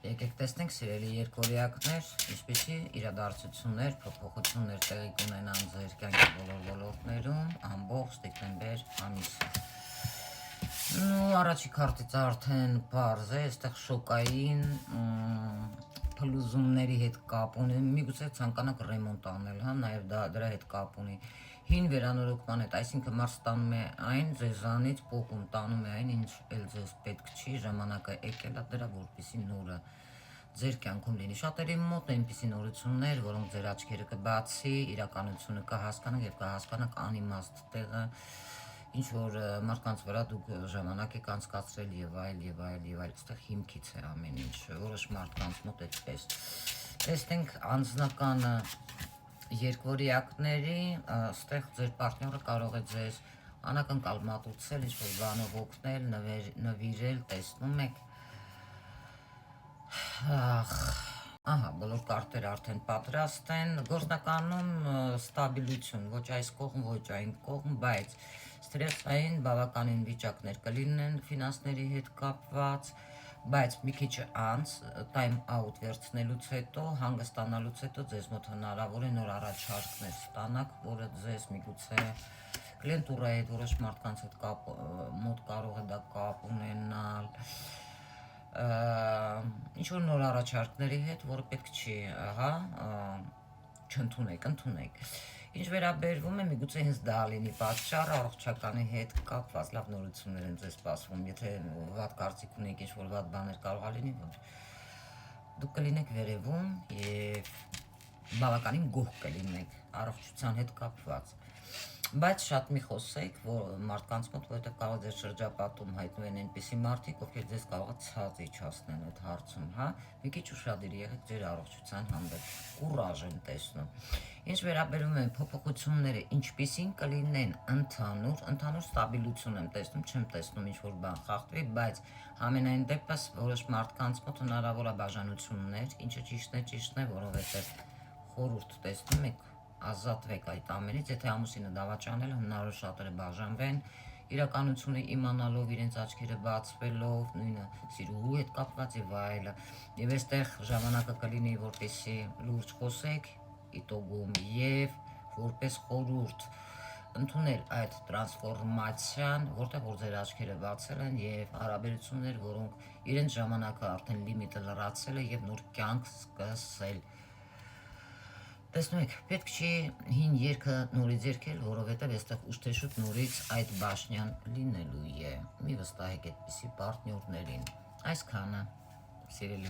Եկեք տեսնենք սիրելի երկորյակներ, ինչպիսի իրադարձություններ, փոփոխություններ տեղի կունենան ձեր կյանքի բոլոր ոլորտներում ամբողջ դեկտեմբեր ամիսը։ Առաջի քարտից արդեն պարզ է, այստեղ շոկային փլուզումների հետ կապ ունի, միգուցե ցանկանաք ռեմոնտ անել, հա, նաև դրա հետ կապ ունի։ Հին վերանորոգման հետ, այսինքն մարդ ստանում է այն ձեզանից փոխում, տանում է այն, ինչ էլ ձեզ պետք չի, ժամանակը եկել է դրա, որպեսզի նորը ձեր կյանքում լինի։ Շատերի մոտ այնպիսի նորություններ, որոնք ձեր աչքերը կբացի, իրականությունը կհասկանաք եւ կհասկանաք անիմաստ տեղը, ինչ որ մարդկանց վրա դուք ժամանակ եք անցկացրել եւ այլ եւ այլ եւ այլ, այստեղ հիմքից է ամեն ինչ, որոշ մարդկանց մոտ այդպես։ Տեսնենք անձնականը երկորյակների, այստեղ ձեր պարտները կարող է ձեզ անակնկալ մատուցել, ինչ որ բանով օգնել, նվիրել, տեսնում եք։ Ահա, բոլոր կարտերը արդեն պատրաստ են, գործնականում ստաբիլություն, ոչ այս կողմ, ոչ այն կողմ, բայց ստրեսային բավականին վիճակներ կլինեն ֆինանսների հետ կապված, բայց մի քիչ անց time out վերցնելուց հետո, հանգստանալուց հետո ձեզ մոտ հնարավոր է նոր առաջարկներ ստանաք, որը ձեզ միգուցե կլիենտուրայի հետ որոշ մարդկանց հետ մոտ կարող է դա կապ ունենալ, ինչ որ նոր առաջարկների հետ, որը պետք չի, հա, չընդունեք, ընդունեք։ Ինչ վերաբերվում է, միգուցե հենց դա լինի պատճառը, առողջականի հետ կապված լավ նորություններ են ձեզ սպասվում, եթե վատ կարծիք ունեք, ինչ որ վատ բաներ կարող է լինի, որ դուք կլինեք վերևում եւ բավականին գոհ կլինեք առողջության հետ կապված։ Բայց շատ մի խոսեք, որ մարդկանց մոտ, որովհետև կարող ձեր շրջապատում հայտնվեն այնպիսի մարդիկ, ովքեր ձեզ կարող է ցած իջացնեն այդ հարցում, հա, մի քիչ ուշադիր եղեք ձեր առողջության հանդեպ, կուրաժ եմ տեսնում։ Ինչ վերաբերում է փոփոխությունները, ինչպիսին կլինեն ընդհանուր ստաբիլություն եմ տեսնում, չեմ տեսնում ինչ որ բան խախտվի, բայց ամենայն դեպս որոշ մարդկանց մոտ հնարավոր է բաժանություններ, ինչը ճիշտն է, որովհետև խորհուրդ տեսնում եք, ազատվեք այդ ամենից, եթե ամուսինը դավաճանել, հնարավոր շատերը բաժանվեն, իրականությունը իմանալով, իրենց աչքերը բացվելով, նույնը սիրուհու հետ կապված եւ այլը։ Եվ այստեղ ժամանակը կլինի, որպեսզի լուրջ խոսեք իտոգում եւ որպես խորհուրդ ընդունել այդ տրանսֆորմացիան, որտեղ որ ձեր աչքերը բացել են եւ հարաբերություններ, որոնք իրենց ժամանակը արդեն լիմիտը լրացել է եւ նոր կյանք սկսել։ Տեսնում եք, պետք չի հին երգը նորից երգել, որովհետև այստեղ ուշ թե շուտ նորից այդ բաշնյան լինելու է։ Մի վստահեք այդպիսի պարտներներին։ Այսքանը, սիրելի